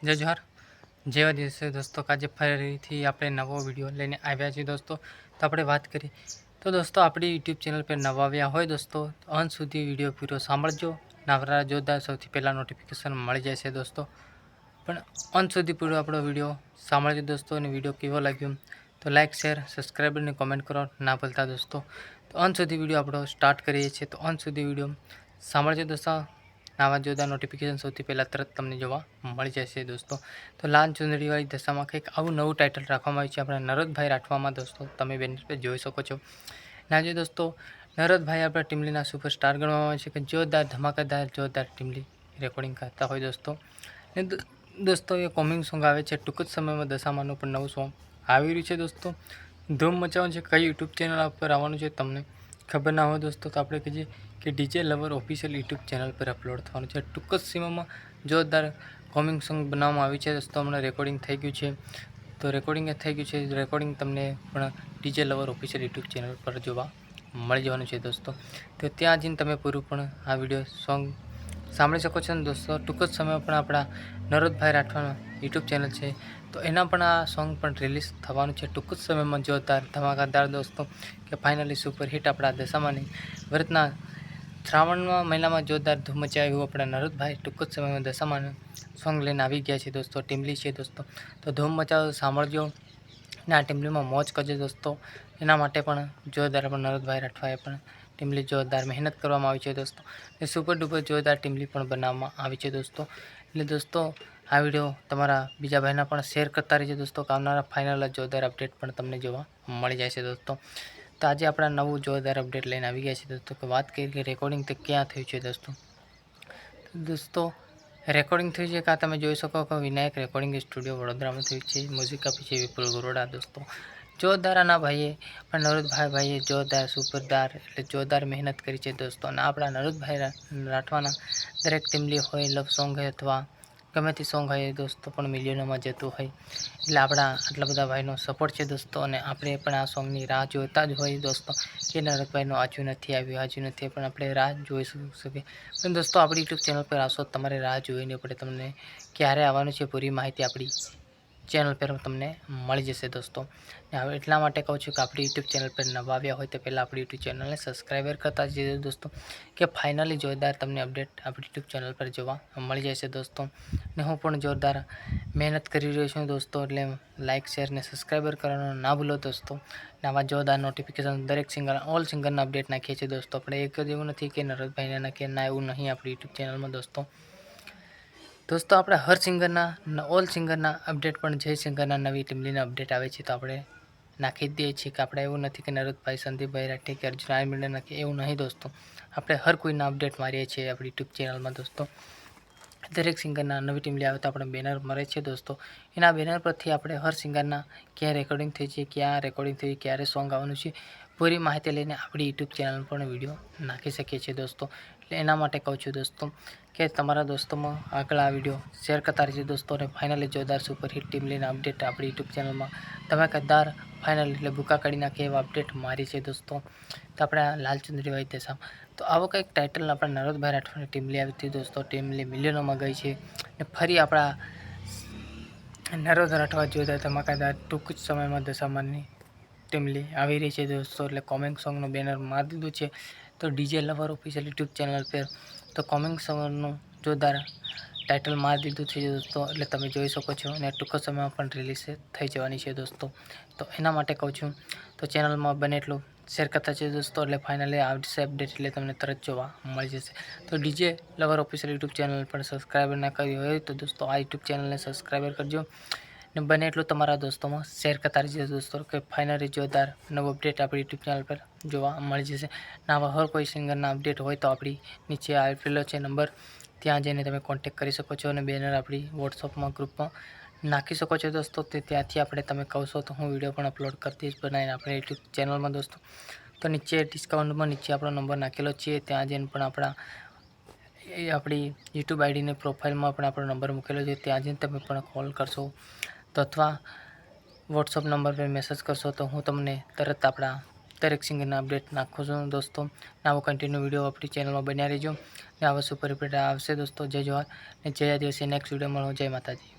જય જોહાર જેવા દિવસે દોસ્તો આજે ફરીથી આપણે નવો વિડીયો લઈને આવ્યા છીએ દોસ્તો. તો આપણે વાત કરીએ તો દોસ્તો આપણી યુટ્યુબ ચેનલ પર નવા આવ્યા હોય દોસ્તો તો અંત સુધી વિડીયો પૂરો સાંભળજો. નવરા જોરદાર સૌથી પહેલાં નોટિફિકેશન મળી જશે દોસ્તો. પણ અંત સુધી પૂરો આપણો વિડીયો સાંભળજો દોસ્તો. અને વિડીયો કેવો લાગ્યો તો લાઇક શેર સબસ્ક્રાઈબ અને કોમેન્ટ કરો ના ભૂલતા દોસ્તો. તો અંત સુધી વિડીયો આપણો સ્ટાર્ટ કરીએ છીએ. તો અંત સુધી વિડીયો સાંભળજો દોસ્તો. આવા જોરદાર નોટિફિકેશન સૌથી પહેલાં તરત તમને જોવા મળી જશે દોસ્તો. તો લાલ ચુંદડીવાળી દશામાં કંઈક આવું નવું ટાઇટલ રાખવામાં આવ્યું છે આપણા નરોદભાઈ રાઠવામાં દોસ્તો. તમે બેનર પર જોઈ શકો છો. નાજો દોસ્તો, નરોદભાઈ આપણા ટીમલીના સુપરસ્ટાર ગણવામાં આવે છે કે જોરદાર ધમાકેદાર જોરદાર ટીમલી રેકોર્ડિંગ કરતા હોય દોસ્તો. ને દોસ્તો એ કોમિંગ સોંગ આવે છે ટૂંક જ સમયમાં દશામાનું પણ નવું સોંગ આવી રહ્યું છે દોસ્તો. ધૂમ મચાવવાનું છે. કઈ યુટ્યુબ ચેનલ પર આવવાનું છે તમને ખબર ના હોય દોસ્તો તો આપણે કહીએ કે DJ lover official YouTube channel પર અપલોડ થવાનું છે. ટૂંક જ સમયમાં જોરદાર કોમિંગ સોંગ બનાવવામાં આવ્યું છે દોસ્તો. હમણાં રેકોર્ડિંગ થઈ ગયું છે. તો રેકોર્ડિંગ થઈ ગયું છે. રેકોર્ડિંગ તમને પણ DJ lover official YouTube channel પર જોવા મળી જવાનું છે દોસ્તો. તો ત્યાં જઈને તમે પૂરું પણ આ વિડીયો સોંગ સાંભળી શકો છો ને દોસ્તો. ટૂંક જ સમયમાં પણ આપણા નરોદભાઈ રાઠવાનું યુટ્યુબ ચેનલ છે તો એના પણ આ સોંગ પણ રિલીઝ થવાનું છે ટૂંક જ સમયમાં. જોરદાર ધમાકાદાર દોસ્તો કે ફાઇનલી સુપર હિટ આપણા દશામાની વ્રતના શ્રાવણના મહિનામાં જોરદાર ધૂમ મચાવ્યું આપણા નરોદભાઈ ટૂંક જ સમયમાં દશામાનું સોંગ લઈને આવી ગયા છે દોસ્તો. ટીમલી છે દોસ્તો. તો ધૂમ મચાવો સાંભળજો ને આ ટીમલીમાં મોજ કરજો દોસ્તો. એના માટે પણ જોરદાર આપણા નરોદભાઈ રાઠવાએ પણ ટીમલી જોરદાર મહેનત કરવામાં આવી છે દોસ્તો. એ સુપર ડુપર જોરદાર ટીમલી પણ બનાવવામાં આવી છે દોસ્તો. એટલે દોસ્તો આ વિડીયો તમારા બીજા ભાઈના પણ શેર કરતા રહેજો દોસ્તો. આવનારા ફાઇનલ જોરદાર અપડેટ પણ તમને જોવા મળી જાય છે દોસ્તો. તો આજે આપણા નવું જોરદાર અપડેટ લઈને આવી ગયા છે દોસ્તો. કે વાત કરીએ કે રેકોર્ડિંગ તે ક્યાં થયું છે દોસ્તો. રેકોર્ડિંગ થયું છે કાં તમે જોઈ શકો કે વિનાયક રેકોર્ડિંગ સ્ટુડિયો વડોદરામાં થયું છે. મ્યુઝિક આપી છે વિપુલ ગોરોડા દોસ્તો. જોરદાર આના ભાઈએ પણ નરોદભાઈએ જોરદાર સુપરદાર એટલે જોરદાર મહેનત કરી છે દોસ્તો. અને આપણા નરોદભાઈ રાઠવાના દરેક ટીમલી હોય લવ સોંગ હોય અથવા ગમે તે સોંગ હોય દોસ્તો પણ મિલિયનોમાં જતું હોય એટલે આપણા આટલા બધા ભાઈનો સપોર્ટ છે દોસ્તો. અને આપણે પણ આ સોંગની રાહ જોતા જ હોય દોસ્તો કે નરોદભાઈનું આજુ નથી પણ આપણે રાહ જોઈ શકીએ. પણ દોસ્તો આપણી યુટ્યુબ ચેનલ પર આવશો તમારે રાહ જોઈને પડે. તમને ક્યારે આવવાનું છે પૂરી માહિતી આપણી ચેનલ પર તમને મળી જશે દોસ્તો. હવે એટલા માટે કહું છું કે આપણી યુટ્યુબ ચેનલ પર નવા આવ્યા હોય તો પહેલાં આપણી યુટ્યુબ ચેનલને સબસ્ક્રાઈબર કરતા જજો દોસ્તો. કે ફાઇનલી જોરદાર તમને અપડેટ આપણી યુટ્યુબ ચેનલ પર જોવા મળી જશે દોસ્તો. ને હું પણ જોરદાર મહેનત કરી રહ્યો છું દોસ્તો. એટલે લાઇક શેર ને સબસ્ક્રાઈબર કરવાનું ના ભૂલો દોસ્તો. ને આવા જોરદાર નોટિફિકેશન દરેક સિંગર ઓલ સિંગરના અપડેટ નાખીએ છીએ દોસ્તો. આપણે એક જ એવું નથી કે નરોદભાઈને નાખીએ ના એવું નહીં આપણી યુટ્યુબ ચેનલમાં દોસ્તો. આપણે હર સિંગરના ઓલ સિંગરના અપડેટ પણ જે સિંગરના નવી ટીમલીના અપડેટ આવે છે તો આપણે નાખી જ દઈએ છીએ. કે આપણે એવું નથી કે નરોદભાઈ સંદીપભાઈ રાઠી કે અર્જુન આર્મીને નાખીએ એવું નહીં દોસ્તો. આપણે હર કોઈના અપડેટ મારીએ છીએ આપણી યુટ્યુબ ચેનલમાં દોસ્તો. દરેક સિંગરના નવી ટીમલી આવે તો આપણે બેનર મળે છે દોસ્તો. એના બેનર પરથી આપણે હર સિંગરના ક્યાં રેકોર્ડિંગ થઈ છે ક્યાં રેકોર્ડિંગ થઈ ક્યારે સોંગ આવવાનું છે પૂરી માહિતી લઈને આપણી યુટ્યુબ ચેનલ પર વિડીયો નાખી શકીએ છીએ દોસ્તો. એટલે એના માટે કહું છું દોસ્તો કે તમારા દોસ્તોમાં આગળ આ વિડીયો શેર કરતા રહેજો દોસ્તો. અને ફાઇનલી જોરદાર સુપરહિટ ટીમલીના અપડેટ આપણી યુટ્યુબ ચેનલમાં ધમાકેદાર ફાઇનલ એટલે ભૂકા કાઢી નાખે એવા અપડેટ મારી છે દોસ્તો. તો આપણે લાલ ચુંદડીવાળી દશામાં તો આવો કંઈક ટાઇટલ આપણા નરોદભાઈ રાઠવાની ટીમલી આવી હતી દોસ્તો. ટીમલી મિલિયનોમાં ગઈ છે ને ફરી આપણા નરોદ રાઠવા જોરદાર ધમાકેદાર ટૂંક જ સમયમાં દશામાની ટીમલી આવી રહી છે દોસ્તો. એટલે કોમિંગ સોંગનું બેનર મારી દીધું છે તો DJ lover official YouTube channel પર તો કોમિંગ સોંગનું જોરદાર ટાઇટલ મારી દીધું છે દોસ્તો. એટલે તમે જોઈ શકો છો અને ટૂંક સમયમાં પણ રિલીઝ થઈ જવાની છે દોસ્તો. તો એના માટે કહું છું તો ચેનલમાં બને એટલું શેર કરતા છે દોસ્તો. એટલે ફાઇનલી આવશે અપડેટ એટલે તમને તરત જોવા મળી જશે. તો DJ lover official YouTube channel પર સબસ્ક્રાઈબર ના કરી હોય તો દોસ્તો આ યુટ્યુબ ચેનલને સબસ્ક્રાઈબર કરજો. ને બને એટલું તમારા દોસ્તોમાં શેર કરતા રહેજો દોસ્તો. કે ફાઇનલી જોરદાર નવું અપડેટ આપણી યુટ્યુબ ચેનલ પર જોવા મળી જશે. ને આવા હર કોઈ સિંગરના અપડેટ હોય તો આપણી નીચે આપેલો છે નંબર ત્યાં જઈને તમે કોન્ટેક્ટ કરી શકો છો. અને બેનર આપણી વોટ્સઅપમાં ગ્રુપમાં નાખી શકો છો દોસ્તો. તે ત્યાંથી આપણે તમે કહશો તો હું વિડીયો પણ અપલોડ કરતી જ બનાવીને આપણે યુટ્યુબ ચેનલમાં દોસ્તો. તો નીચે ડિસ્કાઉન્ટમાં નીચે આપણો નંબર નાખેલો છે ત્યાં જઈને પણ આપણી યુટ્યુબ આઈડીની પ્રોફાઇલમાં પણ આપણો નંબર મૂકેલો છે ત્યાં જઈને તમે પણ કોલ કરશો તો અથવા વોટ્સઅપ નંબર પર મેસેજ કરશો તો હું તમને તરત આપણા દરેક સિંગરના અપડેટ નાખું છું દોસ્તો. આવો કન્ટિન્યુ વિડીયો આપણી ચેનલમાં બન્યા રહેજો. ને આવા સુપર અપડેટ આવશે દોસ્તો. જય જોહાર ને જય આદિવાસી. નેક્સ્ટ વિડીયો મળો. જય માતાજી.